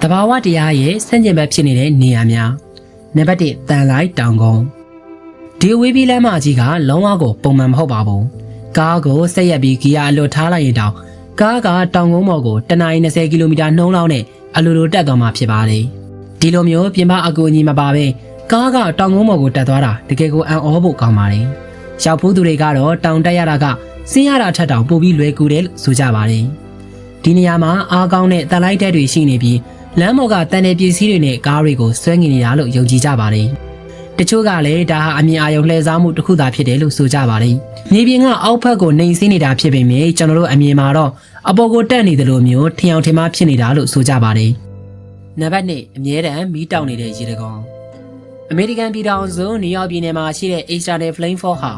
တဘာဝတရားရဲ့ဆန့်ကျင်ဘက်ဖြစ်နေတဲ့နေရာများနံပါတ်1တန်လိုက်တောင်ကုန်းဒီအဝေးပြေးလမ်းမကြီးကလုံးဝကိုပုံမှန်မဟုတ်ပါဘူးကားကိုဆက်ရက်ပြီးဂီယာအလွတ်ထားလိုက်ရင်တောင်ကားကတောင်ကုန်းပေါ်ကိုတနအီ20ကီလိုမီတာနှုန်းလောက်နဲ့အလိုလိုတက်သွားမှာဖြစ်ပါတယ်ဒီလိုမျိုးပြင်ပအကူအညီမပါဘဲကားကတောင်ကုန်းပေါ်ကိုတက်သွားတာတကယ်ကိုအံ့ဩဖို့ကောင်းပါတယ်ရောက်ဖို့သူတွေကတော့တောင်တက်ရတာကဆင်းရတာထက်တောင်ပိုပြီးလွယ်ကူတယ်လို့ဆိုကြပါတယ်ဒီနေရာမှာအားကောင်းတဲ့တန်လိုက်တဲ့တွေရှိနေပြီးလမ်းပေါ်ကတန်တဲ့ပစ္စည်းတွေနဲ့ကားတွေကိုဆွဲငင်နေတာလို့ယုံကြည်ကြပါတယ်။တချို့ကလည်းဒါဟာအမြင်အာရုံလှည့်စားမှုတစ်ခုသာဖြစ်တယ်လို့ဆိုကြပါတယ်။မြေပြင်ကအောက်ဘက်ကိုနှိမ်စင်းနေတာဖြစ်ပေမဲ့ကျွန်တော်တို့အမြင်မှာတော့အပေါ်ကိုတက်နေတယ်လို့မျိုးထင်အောင်ထင်မှားဖြစ်နေတာလို့ဆိုကြပါတယ်။နံပါတ်2အမြဲတမ်းမီးတောက်နေတဲ့ရေတံခွန်အမေရိကန်ပြည်ထောင်စုနယူးယောက်ပြည်နယ်မှာရှိတဲ့ External Flame Fall ဟာ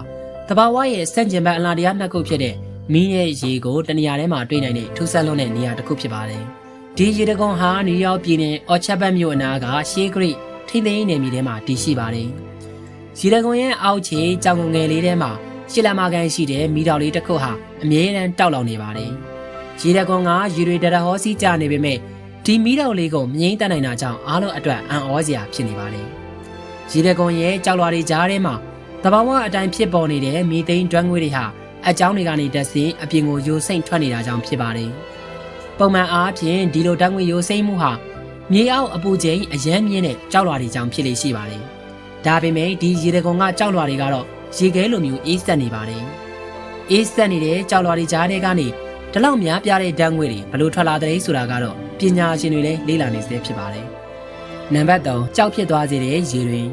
တဘာဝရဲ့စန့်ကျင်ဘက်အလားတရားနှစ်ခုဖြစ်တဲ့မီးနဲ့ရေကိုတနေရာထဲမှာတွေ့နိုင်တဲ့ထူးဆန်းလွန်းတဲ့နေရာတစ်ခုဖြစ်ပါတယ်။ဒီရေတံခွန်ဟာနယူးယောက်ပြည်နယ်အော်ချတ်ဘတ်မြို့အနားကရှေးဂရိထိသိမ်းနယ်မြေထဲမှာတည်ရှိပါတယ်။ရေတံခွန်ရဲ့အောက်ခြေကြောင်ငယ်လေးထဲမှာရှစ်လက်မကန်ရှိတဲ့မီးတောက်လေးတစ်ခုဟာအမြဲတမ်းတောက်လောင်နေပါတယ်။ရေတံခွန်ကရေတွေတရဟောစီးကျနေပေမဲ့ဒီမီးတောက်လေးကိုမငြိမ်းတတ်နိုင်တာကြောင့်အားလုံးအတွက်အံ့ဩစရာဖြစ်နေပါတယ်။ရေတံခွန်ရဲ့ကြောက်လွှာတွေကြားထဲမှာတဘာဝအတိုင်းဖြစ်ပေါ်နေတဲ့မီသိန်းဓာတ်ငွေတွေဟာအကြောင်းတွေကနေတက်စီအပြင်ကိုယိုစိမ့်ထွက်နေတာကြောင့်ဖြစ်ပါတယ်။ပုံမှန်အားဖြင့်ဒီလိုဓာတ်ငွေယိုစိမ့်မှုဟာမြေအောက်အပူချိန်အရမ်းမြင့်တဲ့ကြောက်လွှာတွေကြောင့်ဖြစ်လေရှိပါတယ်။ဒါပေမဲ့ဒီရေတံခွန်ကကြောက်လွှာတွေကတော့ရေခဲလိုမျိုးအေးစက်နေပါတယ်။အေးစက်နေတဲ့ကြောက်လွှာတွေကြားထဲကနေဒီလောက်များပြားတဲ့ဓာတ်ငွေတွေဘလို့ထွက်လာတဲ့ဆိုတာကတော့ပညာရှင်တွေလည်းလေ့လာနေစေဖြစ်ပါတယ်။နံပါတ်3ကြောက်ဖြစ်သွားစေတဲ့ရေတွင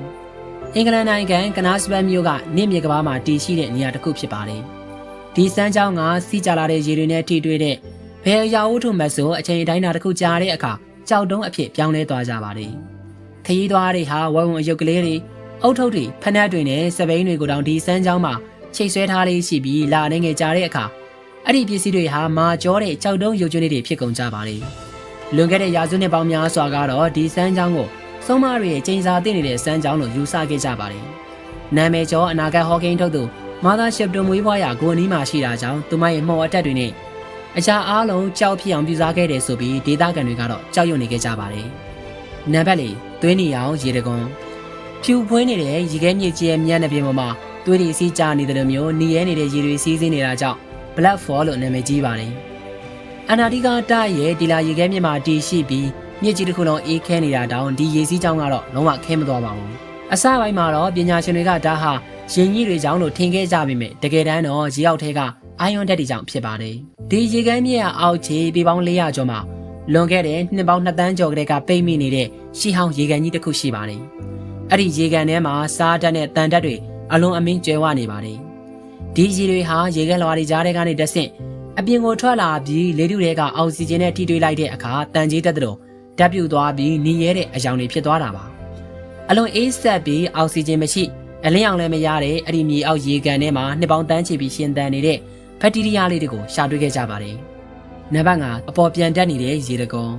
်အင်္ဂလန်နိုင်ငံကနားစပန်မြို့ကမြင့်မြေကမ်းမှာတည်ရှိတဲ့နေရာတစ်ခုဖြစ်ပါတယ်။ဒီစမ်းကြောင်းကစီးကြလာတဲ့ရေတွေနဲ့ထိတွေ့တဲ့ဘယ်အရာဝတ္ထုမှဆိုအချိန်တိုင်းတာတစ်ခုကြာတဲ့အခါကြောက်တုံးအဖြစ်ပြောင်းလဲသွားကြပါတယ်။ခရီးသွားတွေဟာဝုံအယုတ်ကလေးတွေအုတ်ထုပ်တွေဖနက်တွေနဲ့စပိန်တွေကိုတောင်ဒီစမ်းကြောင်းမှာချိတ်ဆွဲထားလေးရှိပြီးလာနေငယ်ကြာတဲ့အခါအဲ့ဒီပစ္စည်းတွေဟာမာကျောတဲ့ကြောက်တုံးရုပ်ကျွန်းတွေဖြစ်ကုန်ကြပါတယ်။လွန်ခဲ့တဲ့ရာစုနှစ်ပေါင်းများစွာကတော့ဒီစမ်းကြောင်းကိုစုံမတွေရဲ့ချိန်စာသိနေတဲ့စမ်းကြောင်းလို့ယူဆခဲ့ကြပါတယ်။နာမည်ကျော်အနာဂတ်ဟော့ကင်းထုတ်သူမာသာရှစ်တုံမွေးဖွားရာဂိုနီးမှာရှိတာကြောင့်သူမရဲ့မှော်အတက်တွေနဲ့အရာအားလုံးကြောက်ဖြစ်အောင်ပြုစားခဲ့တယ်ဆိုပြီးဒေသခံတွေကတော့ကြောက်ရွံ့နေခဲ့ကြပါတယ်။နံပါတ်4သွေးနီအောင်ရေတံခွန်ဖြူဖွေးနေတဲ့ရေခဲမြစ်ကြီးရဲ့မျက်နှာပြင်ပေါ်မှာသွေးတွေစီးကျနေတဲ့လိုမျိုးနီးရဲနေတဲ့ရေတွေစီးဆင်းနေတာကြောင့် Black Fall လို့နာမည်ကြီးပါတယ်။အနာဒီကာတရဲ့ဒီလာရေခဲမြစ်မှာတည်ရှိပြီးမြစ်ကြီးတစ်ခုလုံးအေးခဲနေတာတောင်ဒီရေစီးကြောင်းကတော့လုံးဝခဲမသွားပါဘူး။အစပိုင်းမှာတော့ပညာရှင်တွေကဒါဟာရင်ကြီးတွေကြောင့်လို့ထင်ခဲ့ကြပေမဲ့တကယ်တမ်းတော့ရေအောက်ထဲကအာယွန်ဓာတ်တွေကြောင့်ဖြစ်ပါတယ်။ဒီရေခဲမြစ်အောက်ခြေပေပေါင်း400ကျော်မှာလွန်ခဲ့တဲ့နှစ်ပေါင်း2 သန်းကျော်ကတည်းကပိတ်မိနေတဲ့ရှီဟောင်းရေကန်ကြီးတစ်ခုရှိပါတယ်။အဲ့ဒီရေကန်ထဲမှာစားဓာတ်နဲ့တန်ဓာတ်တွေအလွန်အမင်းကျွဲဝနေပါတယ်။ဒီရေတွေဟာရေခဲလွှာတွေကြားထဲကနေတဆင့်အပြင်ကိုထွက်လာပြီးလေထုတွေကအောက်ဆီဂျင်နဲ့ထိတွေ့လိုက်တဲ့အခါတန်ကြီးတက်တဲ့ဓာတ်ပြုတ်သွားပြီးနီးရဲတဲ့အယောင်တွေဖြစ်သွားတာပါ။အလွန်အေးဆက်ပြီးအောက်ဆီဂျင်မရှိအလင်းအောင်လည်းမရတဲ့အဲ့ဒီမြေအောက်ရေကန်ထဲမှာနှစ်ပေါင်းတန်းချီပြီးရှင်သန်နေတဲ့ဘက်တီးရီးယားလေးတွေကိုရှာတွေ့ခဲ့ကြပါတယ်။နံပါတ်5အပေါ်ပြန်တက်နေတဲ့ရေတံခွန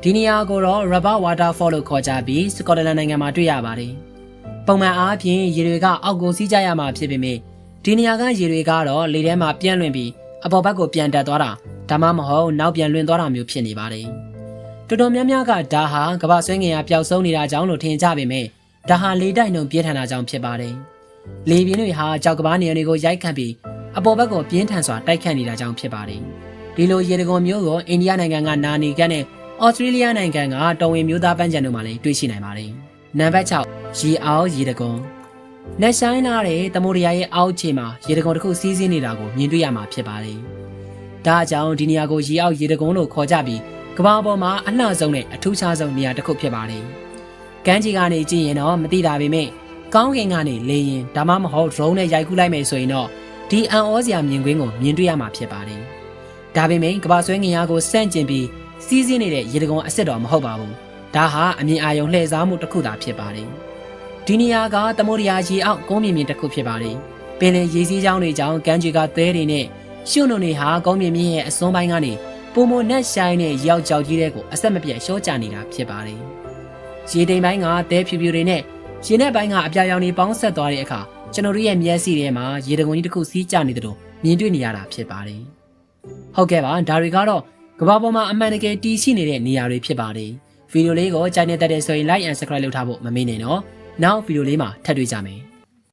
်ဒီနေရာကိုတော့ Rubber Waterfall လို့ခေါ်ကြပြီးစကော့တလန်နိုင်ငံမှာတွေ့ရပါတယ်။ပုံမှန်အားဖြင့်ရေတွေကအောက်ကိုစီးကြရမှာဖြစ်ပေမဲ့ဒီနေရာကရေတွေကတော့လေထဲမှာပြန့်လွင့်ပြီးအပေါ်ဘက်ကိုပြန်တက်သွားတာဒါမှမဟုတ်နောက်ပြန်လွင့်သွားတာမျိုးဖြစ်နေပါတယ်။တော်တော်များများကဒါဟာကမ္ဘာဆွဲငင်ရပျောက်ဆုံးနေတာကြောင့်လို့ထင်ကြပေမဲ့ဒါဟာလေတိုက်နှုန်းပြင်းထန်တာကြောင့်ဖြစ်ပါတယ်။လေပြင်းတွေဟာကြောက်ကမ္ဘာနေရာတွေကိုရိုက်ခတ်ပြီးအပေါ်ဘက်ကိုပြင်းထန်စွာတိုက်ခတ်နေတာကြောင့်ဖြစ်ပါတယ်။ဒီလိုရေတံခွန်မျိုးကိုအိန္ဒိယနိုင်ငံကနာနီကတ်နဲ့ဩစတြေးလျနိုင်ငံကတော်ဝင်မျိုးသားပန်းခြံတို့မှာလည်းတွေ့ရှိနိုင်ပါတယ်။နံပါတ်6ရေအောင်ရေတံခွန်လက်ဆိုင်လာတဲ့သမုဒ္ဒရာရဲ့အောက်ခြေမှာရေတံခွန်တစ်ခုစီးဆင်းနေတာကိုမြင်တွေ့ရမှာဖြစ်ပါတယ်။ဒါကြောင့်ဒီနေရာကိုရေအောက်ရေတံခွန်လို့ခေါ်ကြပြီးကမ္ဘာပေါ်မှာအလှဆုံးနဲ့အထူးခြားဆုံးနေရာတစ်ခုဖြစ်ပါတယ်။ကမ်းခြေကနေကြည့်ရင်တော့မသိတာပေမဲ့ကောင်းကင်ကနေလေရင်ဒါမှမဟုတ် drone နဲ့ရိုက်ကူးလိုက်မယ်ဆိုရင်တော့ဒီအံ့ဩစရာမြင်ကွင်းကိုမြင်တွေ့ရမှာဖြစ်ပါတယ်။ဒါပေမဲ့ကမ္ဘာဆွဲငင်အားကိုစန့်ကျင်ပြီးစီးဆင်းနေတဲ့ရေတံခွန်အစ်စ်တော်မဟုတ်ပါဘူး။ဒါဟာအမြင်အာရုံလှည့်စားမှုတစ်ခုသာဖြစ်ပါတယ်။ဒီနေရာကသမုဒ္ဒရာရေအောက်ကုန်းမြင့်တစ်ခုဖြစ်ပါတယ်။ပင်လယ်ရေစီးကြောင်းတွေကြောင့်ကမ်းခြေကသဲတွေနဲ့ရှုံနုံတွေဟာကုန်းမြင့်ရဲ့အစွန်းပိုင်းကနေပုံမနဲ့ဆိုင်တဲ့ရောက်ကြောက်ကြီးတဲ့ကိုအဆက်မပြတ်ရှော့ချနေတာဖြစ်ပါတယ်။ရေတိမ်ပိုင်းကသဲဖြူဖြူတွေနဲ့ရေနက်ပိုင်းကအပြာရောင်တွေပေါင်းဆက်သွားတဲ့အခါကျွန်တော်တို့ရဲ့မျက်စိထဲမှာရေတံခွန်ကြီးတစ်ခုစီးကျနေတယ်လို့မြင်တွေ့နေရတာဖြစ်ပါတယ်။ဟုတ်ကဲ့ပါဒါတွေကတော့ကမ္ဘာပေါ်မှာအမှန်တကယ်တည်ရှိနေတဲ့နေရာတွေဖြစ်ပါတယ် ဗီဒီယိုလေးကိုကြိုက်နေတဲ့ဆိုရင် like and subscribe လုပ်ထားဖို့မမေ့နဲ့နော်နောက်ဗီဒီယိုလေးမှာထပ်တွေ့ကြမယ်